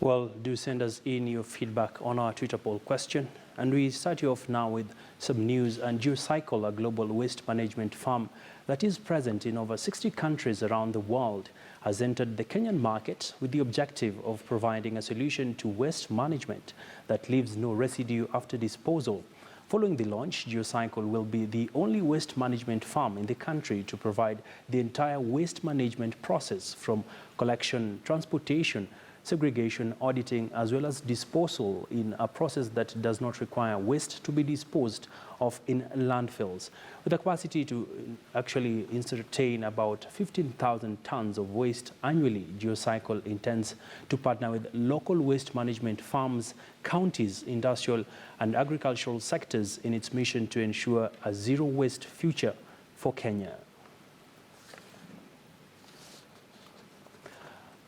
Well, do send us in your feedback on our Twitter poll question. And we start you off now with some news. And Geocycle, a global waste management firm that is present in over 60 countries around the world, has entered the Kenyan market with the objective of providing a solution to waste management that leaves no residue after disposal. Following the launch, Geocycle will be the only waste management firm in the country to provide the entire waste management process, from collection, transportation, segregation, auditing, as well as disposal, in a process that does not require waste to be disposed of in landfills. With a capacity to actually entertain about 15,000 tons of waste annually, Geocycle intends to partner with local waste management firms, counties, industrial and agricultural sectors in its mission to ensure a zero waste future for Kenya.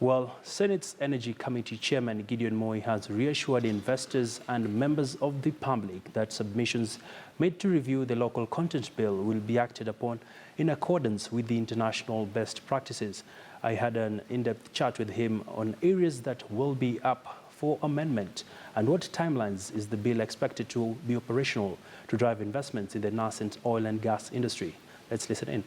Well, Senate's Energy Committee Chairman Gideon Moi has reassured investors and members of the public that submissions made to review the local content bill will be acted upon in accordance with the international best practices. I had an in-depth chat with him on areas that will be up for amendment and what timelines is the bill expected to be operational to drive investments in the nascent oil and gas industry. Let's listen in.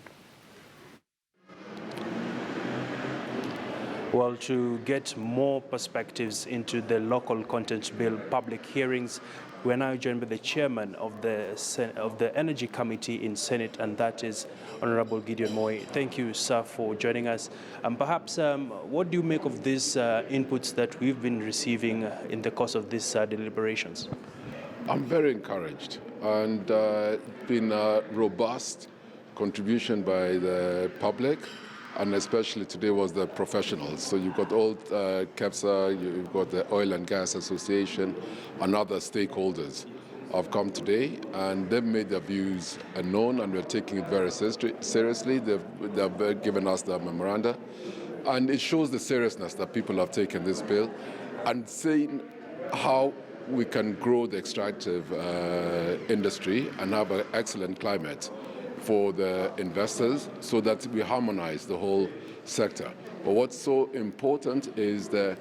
Well, to get more perspectives into the local content bill public hearings, we're now joined by the chairman of the Energy Committee in Senate, and that is Honorable Gideon Moi. Thank you, sir, for joining us. Perhaps, what do you make of these inputs that we've been receiving in the course of these deliberations? I'm very encouraged, and it's been a robust contribution by the public. And especially today was the professionals. So you've got all KEPSA, you've got the Oil and Gas Association, and other stakeholders have come today, and they've made their views known, and we're taking it very seriously. They've given us the memoranda, and it shows the seriousness that people have taken this bill and saying how we can grow the extractive industry and have an excellent climate for the investors so that we harmonize the whole sector. But what's so important is the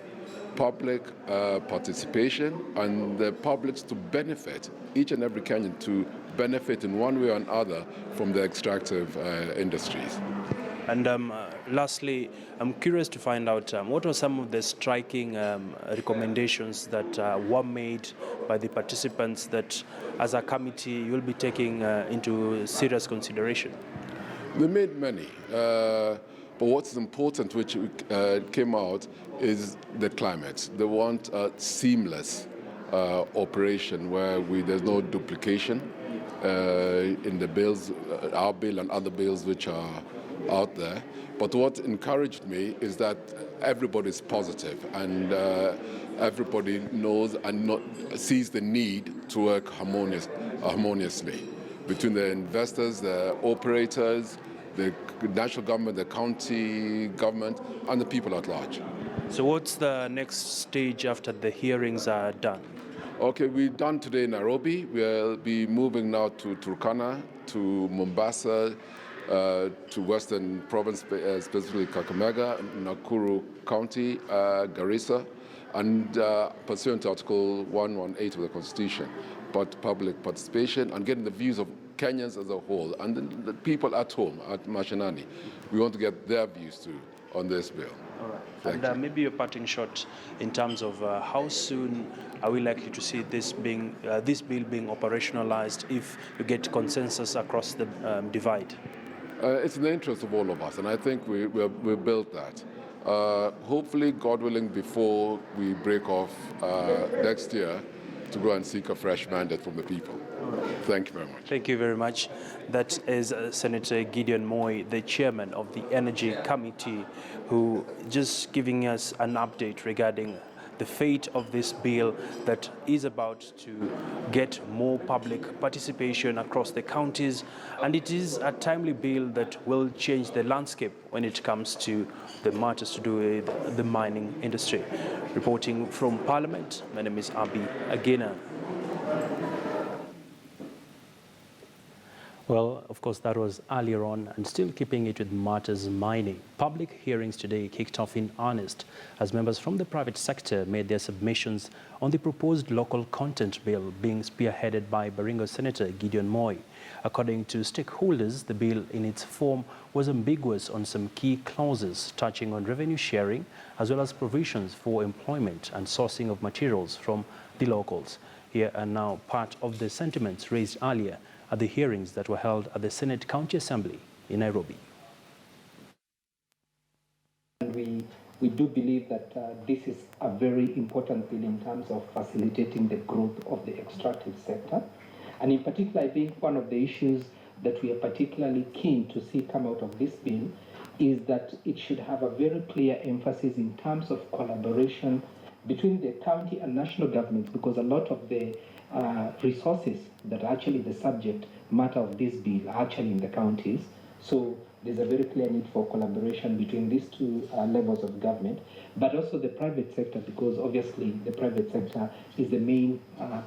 public participation and the publics to benefit, each and every Kenyan to benefit in one way or another from the extractive industries. And lastly, I'm curious to find out what are some of the striking recommendations that were made by the participants that, as a committee, you'll be taking into serious consideration? They made many, but what's important, which came out, is the climate. They want a seamless operation where there's no duplication in the bills, our bill and other bills which are out there. But what encouraged me is that everybody's positive, and everybody knows and sees the need to work harmoniously between the investors, the operators, the national government, the county government, and the people at large. So what's the next stage after the hearings are done? Okay, we're done today in Nairobi. We'll be moving now to Turkana, to Mombasa, to Western Province, specifically Kakamega, Nakuru County, Garissa, and pursuant to Article 118 of the Constitution, but public participation and getting the views of Kenyans as a whole and the people at home at Mashinani. We want to get their views too on this bill. All right. And maybe a parting shot in terms of how soon are we likely to see this bill being operationalized if you get consensus across the divide? It's in the interest of all of us, and I think we built that. Hopefully, God willing, before we break off next year to go and seek a fresh mandate from the people. Thank you very much. Thank you very much. That is Senator Gideon Moi, the chairman of the Energy Committee, who just giving us an update regarding the fate of this bill that is about to get more public participation across the counties. And it is a timely bill that will change the landscape when it comes to the matters to do with the mining industry. Reporting from Parliament, my name is Abi Agena. Well, of course, that was earlier on, and still keeping it with matters mining. Public hearings today kicked off in earnest as members from the private sector made their submissions on the proposed local content bill being spearheaded by Baringo Senator Gideon Moi. According to stakeholders, the bill in its form was ambiguous on some key clauses touching on revenue sharing, as well as provisions for employment and sourcing of materials from the locals. Here are now part of the sentiments raised earlier at the hearings that were held at the Senate County Assembly in Nairobi. We do believe that this is a very important bill in terms of facilitating the growth of the extractive sector. And in particular, I think one of the issues that we are particularly keen to see come out of this bill is that it should have a very clear emphasis in terms of collaboration between the county and national governments, because a lot of the resources that are actually the subject matter of this bill are actually in the counties. So there's a very clear need for collaboration between these two levels of government, but also the private sector, because obviously the private sector is the main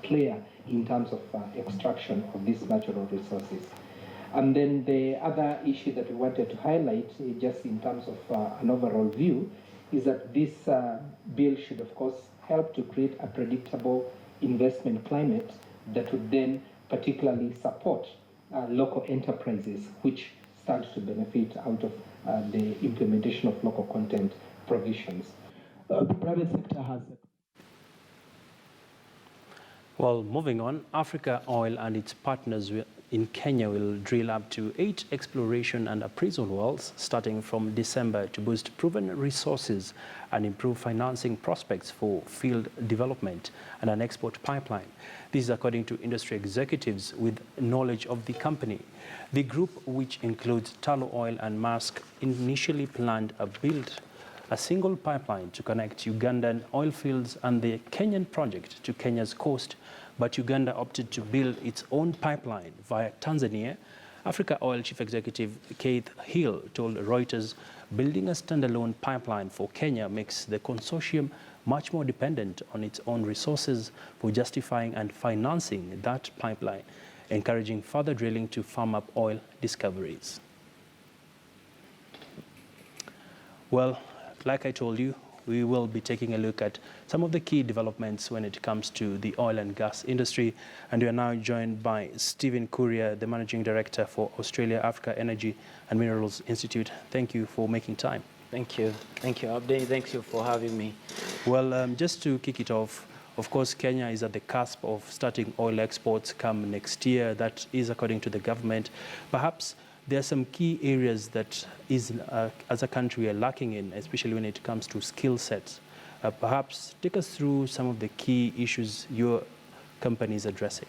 player in terms of extraction of these natural resources. And then the other issue that we wanted to highlight, just in terms of an overall view, is that this bill should, of course, help to create a predictable investment climate that would then particularly support local enterprises, which stand to benefit out of the implementation of local content provisions. The private sector has... Well, moving on, Africa Oil and its partners in Kenya will drill up to 8 exploration and appraisal wells starting from December to boost proven resources and improve financing prospects for field development and an export pipeline. This is according to industry executives with knowledge of the company. The group, which includes Tullow Oil and Maersk, initially planned a single pipeline to connect Ugandan oil fields and the Kenyan project to Kenya's coast, but Uganda opted to build its own pipeline via Tanzania. Africa Oil Chief Executive Keith Hill told Reuters building a standalone pipeline for Kenya makes the consortium much more dependent on its own resources for justifying and financing that pipeline, encouraging further drilling to farm up oil discoveries. Well, like I told you, we will be taking a look at some of the key developments when it comes to the oil and gas industry. And we are now joined by Stephen Kuria, the Managing Director for Australia Africa Energy and Minerals Institute. Thank you for making time. Thank you. Thank you, Abdi. Thank you for having me. Well, just to kick it off, of course, Kenya is at the cusp of starting oil exports come next year. That is according to the government. Perhaps there are some key areas that as a country, we are lacking in, especially when it comes to skill sets. Perhaps take us through some of the key issues your company is addressing.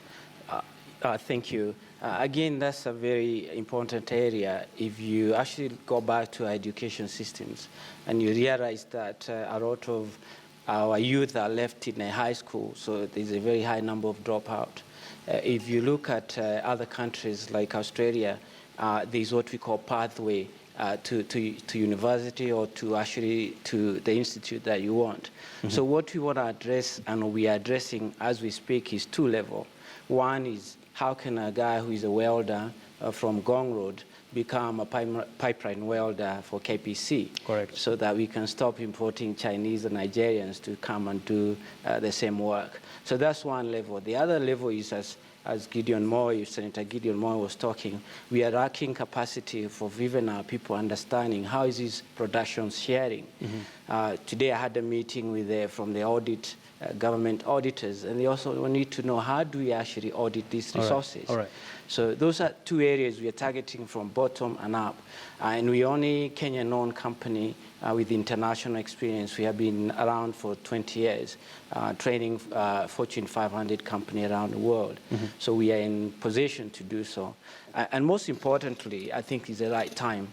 Thank you. Again, that's a very important area. If you actually go back to our education systems and you realize that a lot of our youth are left in a high school, so there's a very high number of dropout. If you look at other countries like Australia, there's what we call pathway to university or to the institute that you want. Mm-hmm. So what we want to address, and we are addressing as we speak, is 2 levels. One is how can a guy who is a welder from Gong Road become a pipeline welder for KPC? Correct. So that we can stop importing Chinese and Nigerians to come and do the same work. So that's one level. The other level is as Gideon Moi, Senator Gideon Moi was talking, we are lacking capacity for even our people understanding how is this production sharing. Mm-hmm. Today I had a meeting with from the audit, government auditors, and they also need to know how do we actually audit these resources. All right. So those are 2 areas we are targeting from bottom and up. And we only Kenyan-owned company with international experience. We have been around for 20 years, training Fortune 500 company around the world. Mm-hmm. So we are in position to do so. And most importantly, I think it's the right time.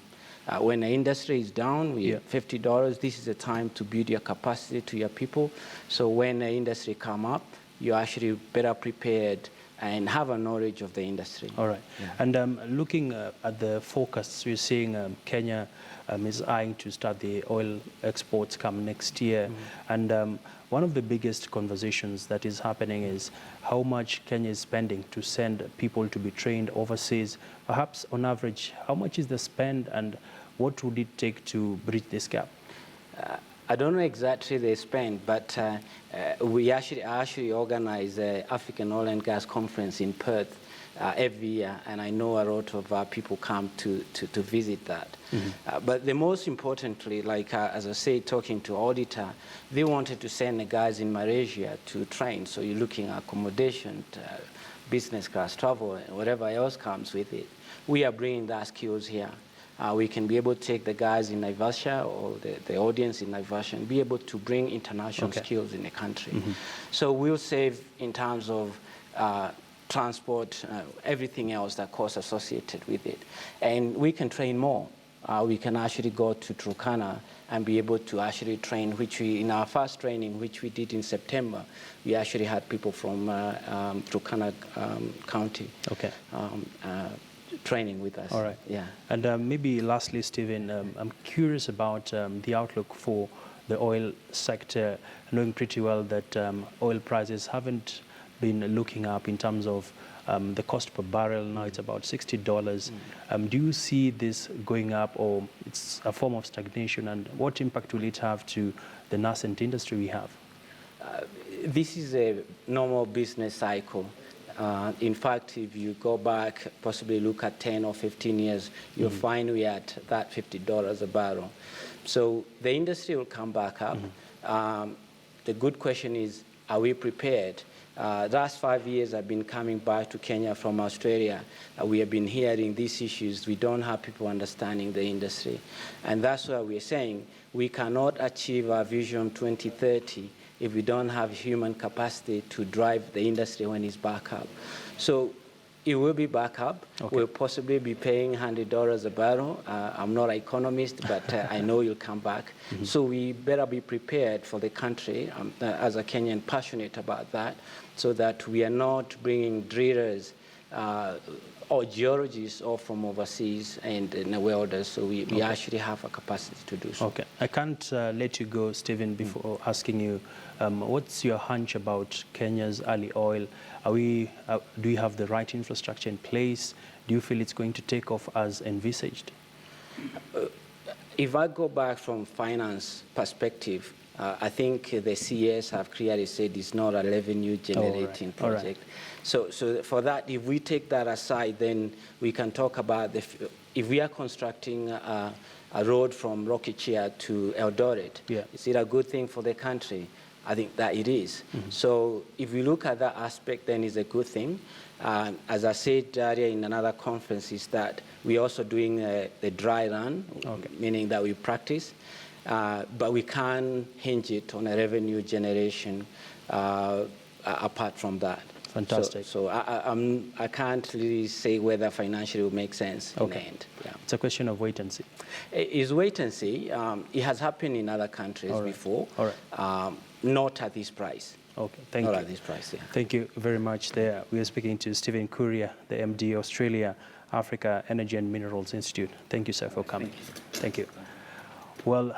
When the industry is down, we have $50, this is the time to build your capacity to your people. So when the industry come up, you're actually better prepared and have a knowledge of the industry. All right. Yeah. And looking at the forecasts, we're seeing Kenya is eyeing to start the oil exports come next year. And one of the biggest conversations that is happening is how much Kenya is spending to send people to be trained overseas. Perhaps on average, how much is the spend and what would it take to bridge this gap? I don't know exactly the spend, but we actually organize an African Oil and Gas Conference in Perth every year, and I know a lot of people come to visit that. But the most importantly, like as I say, talking to auditor, they wanted to send the guys in Malaysia to train. So you're looking at accommodation, business class travel, and whatever else comes with it. We are bringing that skills here. We can be able to take the guys in Naivasha or the audience in Naivasha and be able to bring international skills in the country. So we'll save in terms of transport, everything else that costs associated with it. And we can train more. We can actually go to Turkana and be able to actually train, which we, in our first training, which we did in September, we actually had people from Turkana County training with us. All right. Yeah. And maybe lastly, Stephen, I'm curious about the outlook for the oil sector, knowing pretty well that oil prices haven't been looking up in terms of the cost per barrel. Now it's about $60. Do you see this going up, or it's a form of stagnation, and what impact will it have to the nascent industry we have? This is a normal business cycle. In fact, if you go back, possibly look at 10 or 15 years, you'll find we're at that $50 a barrel. So the industry will come back up. The good question is, are we prepared? The last 5 years I've been coming back to Kenya from Australia. We have been hearing these issues. We don't have people understanding the industry. And that's why we're saying we cannot achieve our Vision 2030 if we don't have human capacity to drive the industry when it's back up. So it will be back up. We'll possibly be paying $100 a barrel. I'm not an economist, but I know you'll come back. So we better be prepared for the country, as a Kenyan, passionate about that, so that we are not bringing drillers or geologists all from overseas and the welders. So we actually have a capacity to do so. Okay. I can't let you go, Stephen, before asking you, what's your hunch about Kenya's early oil? Do you have the right infrastructure in place? Do you feel it's going to take off as envisaged? If I go back from finance perspective, I think the CS have clearly said it's not a revenue generating project. So for that, if we take that aside, then we can talk about if we are constructing a road from Rokichia to Eldoret, is it a good thing for the country? I think that it is. So if we look at that aspect, then it's a good thing. As I said earlier in another conference, is that we're also doing the dry run, meaning that we practice, but we can't hinge it on a revenue generation apart from that. Fantastic. So I can't really say whether financially will make sense in the end. Yeah. It's a question of wait and see. It's wait and see. It has happened in other countries before. Not at this price. Okay, thank you. Not at this price, yeah. Thank you very much there. We are speaking to Stephen Kuria, the MD, Australia, Africa Energy and Minerals Institute. Thank you, sir, for coming. Thank you. Well,